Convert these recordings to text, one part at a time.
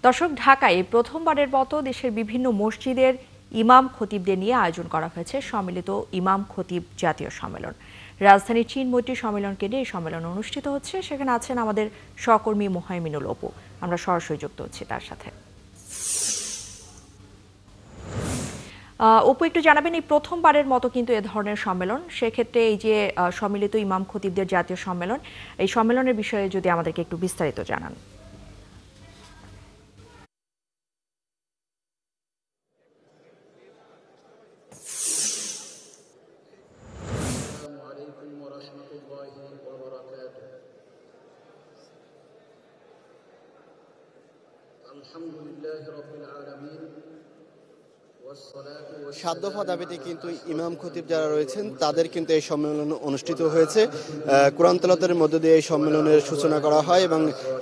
দর্শক, ঢাকায় প্রথমবারের মতো দেশের বিভিন্ন মসজিদের ইমাম খতিবদের নিয়ে আয়োজন করা হয়েছে সম্মিলিত ইমাম খতিব জাতীয় সম্মেলন। রাজধানীর চীনমৈত্রী সম্মেলন কেন্দ্রে এই সম্মেলন অনুষ্ঠিত হচ্ছে। সেখানে আছেন আমাদের সহকর্মী মোহাইমিনুল অপু। আমরা সরাসরি যুক্ত হচ্ছি তার সাথে। অপু, একটু জানাবেন, এই প্রথমবারের মতো কিন্তু এ ধরনের সম্মেলন, সেক্ষেত্রে এই যে সম্মিলিত ইমাম খতিবদের জাতীয় সম্মেলন, এই সম্মেলনের বিষয়ে যদি আমাদেরকে একটু বিস্তারিত জানান। আলহামদুলিল্লাহি রাব্বিল আলামিন। 7 দফা দাবিতে কিন্তু ইমাম খতিব যারা রয়েছেন তাদের কিন্তু এই সম্মেলন অনুষ্ঠিত হয়েছে। কোরআন তেলাওয়াতের মধ্য দিয়ে এই সম্মেলনের সূচনা করা হয় এবং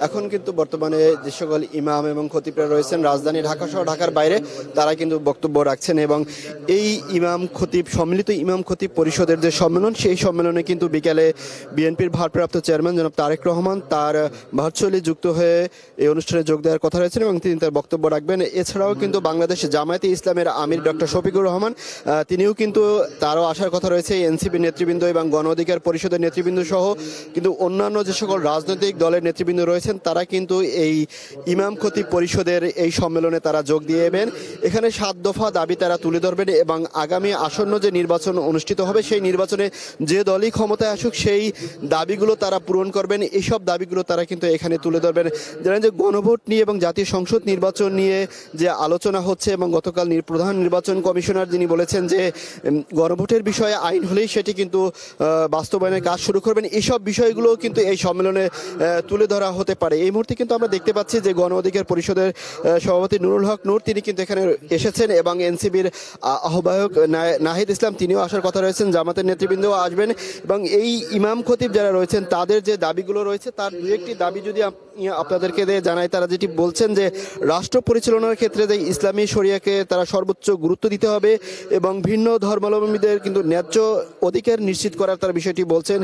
এখন কিন্তু বর্তমানে যে সকল ইমাম এবং খতিবরা রয়েছেন রাজধানী ঢাকা সহ ঢাকার বাইরে, তারা কিন্তু বক্তব্য রাখছেন এবং এই ইমাম খতিব সম্মিলিত ইমাম খতিব পরিষদের যে সম্মেলন, সেই সম্মেলনে কিন্তু বিকালে বিএনপির ভারপ্রাপ্ত চেয়ারম্যান জনাব তারেক রহমান তার ভার্চুয়ালি যুক্ত হয়ে এই অনুষ্ঠানে যোগ দেওয়ার কথা রয়েছেন এবং তিনি তার বক্তব্য রাখবেন। এছাড়াও কিন্তু বাংলাদেশ জামায়াতে ইসলামের আমির ডক্টর শফিকুর রহমান, তিনিও কিন্তু তারও আসার কথা রয়েছে। এনসিপি নেতৃবৃন্দ এবং গণ অধিকার পরিষদের নেতৃবৃন্দ সহ কিন্তু অন্যান্য যে সকল রাজনৈতিক দলের নেতৃবৃন্দ রয়েছেন তারা কিন্তু এই ইমাম খতিব পরিষদের এই সম্মেলনে তারা যোগ দিয়েবেন। এখানে 7 দফা দাবি তারা তুলে ধরবেন এবং আগামী আসন্ন যে নির্বাচন অনুষ্ঠিত হবে সেই নির্বাচনে যে দলই ক্ষমতায় আসুক সেই দাবিগুলো তারা পূরণ করবেন। এইসব দাবিগুলো তারা কিন্তু এখানে তুলে ধরবেন। জানেন যে গণভোট নিয়ে এবং জাতীয় সংসদ নির্বাচন নিয়ে যে আলোচনা হচ্ছে এবং গতকাল প্রধান নির্বাচন কমিশনার যিনি বলেছেন যে গণভোটের বিষয়ে আইন হলেই সেটি কিন্তু বাস্তবায়নের কাজ শুরু করবেন, এইসব বিষয়গুলো কিন্তু এই সম্মেলনে তুলে ধরা হতে পারে। এই মুহূর্তে কিন্তু আমরা দেখতে পাচ্ছি যে গণ অধিকার পরিষদের সভাপতি নুরুল হক নূর তিনি কিন্তু এখানে এসেছেন এবং এনসিবির আহ্বায়ক নাহিদ ইসলাম তিনিও আসার কথা রয়েছেন, জামাতের নেতৃবৃন্দও আসবেন এবং এই ইমাম খতিব যারা রয়েছেন তাদের যে দাবিগুলো রয়েছে তার দু একটি দাবি যদি আপনাদেরকে জানাই। তারা যেটি বলছেন যে রাষ্ট্র পরিচালনার ক্ষেত্রে যে ইসলামী শরিয়াকে তারা সর্বোচ্চ গুরুত্ব দিতে হবে এবং ভিন্ন ধর্মাবলম্বীদের কিন্তু ন্যায্য অধিকার নিশ্চিত করার তার বিষয়টি বলছেন।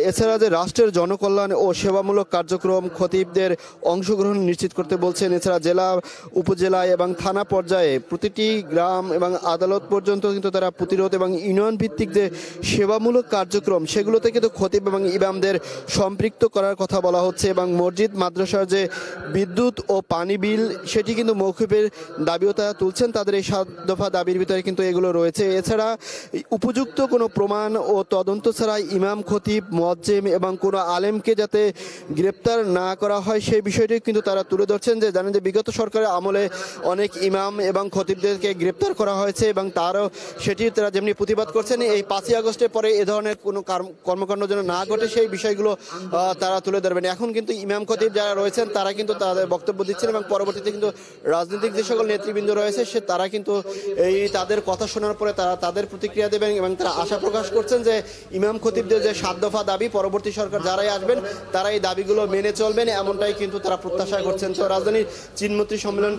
এছাড়া যে রাষ্ট্রের জনকল্যাণ ও সেবামূলক কার্যক্রম খতিবদের অংশগ্রহণ নিশ্চিত করতে বলছেন। এছাড়া জেলা, উপজেলা এবং থানা পর্যায়ে প্রতিটি গ্রাম এবং আদালত পর্যন্ত কিন্তু তারা প্রতিরোধ এবং ইউনিয়ন ভিত্তিক যে সেবামূলক কার্যক্রম সেগুলোতে কিন্তু খতিব এবং ইমামদের সম্পৃক্ত করার কথা বলা হচ্ছে এবং মসজিদ মাদ্রাসার যে বিদ্যুৎ ও পানি বিল সেটি কিন্তু মৌকুফের দাবিও তারা তুলছেন। তাদের এই 7 দফা দাবির ভিতরে কিন্তু এগুলো রয়েছে। এছাড়া উপযুক্ত কোনো প্রমাণ ও তদন্ত ছাড়া ইমাম খতিব মুয়াজ্জিম এবং কোনো আলেমকে যাতে গ্রেপ্তার না করা হয় সেই বিষয়টি কিন্তু তারা তুলে ধরছেন। যে জানেন যে বিগত সরকারের আমলে অনেক ইমাম এবং খতিবদেরকে গ্রেপ্তার করা হয়েছে এবং তারও সেটি তারা যেমনি প্রতিবাদ করছেন এই 5ই আগস্টের পরে এ ধরনের কোনো কর্মকাণ্ড যেন না ঘটে সেই বিষয়গুলো তারা তুলে ধরবেন। এখন কিন্তু ইমাম খতিব যারা রয়েছেন তারা কিন্তু তাদের বক্তব্য দিচ্ছেন এবং পরবর্তীতে কিন্তু রাজনৈতিক যে সকল নেতৃবৃন্দ রয়েছে তারা কিন্তু এই তাদের কথা শোনার পরে তারা তাদের প্রতিক্রিয়া দেবেন এবং তারা আশা প্রকাশ করছেন যে ইমাম খতিবদের যে 7 দফা দাবি পরবর্তী সরকার যারাই আসবেন তারা এই দাবিগুলো মেনে চলবেন, এমনটাই কিন্তু তারা প্রত্যাশা করছেন। তো রাজধানীর চীনমৈত্রী সম্মেলন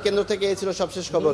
কেন্দ্র থেকে এই ছিল সবশেষ খবর।